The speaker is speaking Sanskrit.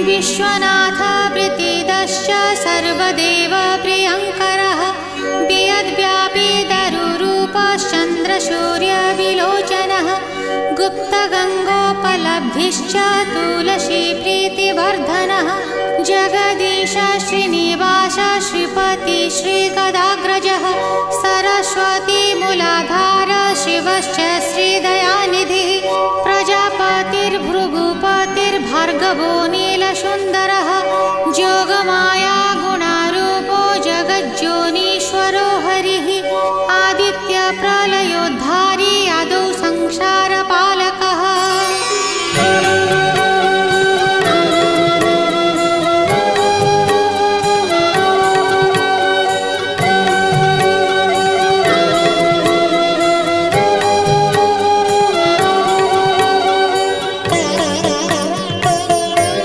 विश्वनाथ प्रीतिदश्च सर्वदेव प्रियङ्करः वियद्व्यापी दरुरूपश्चन्द्रसूर्यविलोचनः गुप्तगङ्गोपलब्धिश्च तुलसी प्रीतिवर्धनः जगदीश श्रीनिवास श्रीपति श्रीगदाग्रजः सरस्वती मूलाधार शिवश्च श्रीदयानिधिः प्रजापतिर्भृगुपतिर्भार्गवो नीलसुन्दरः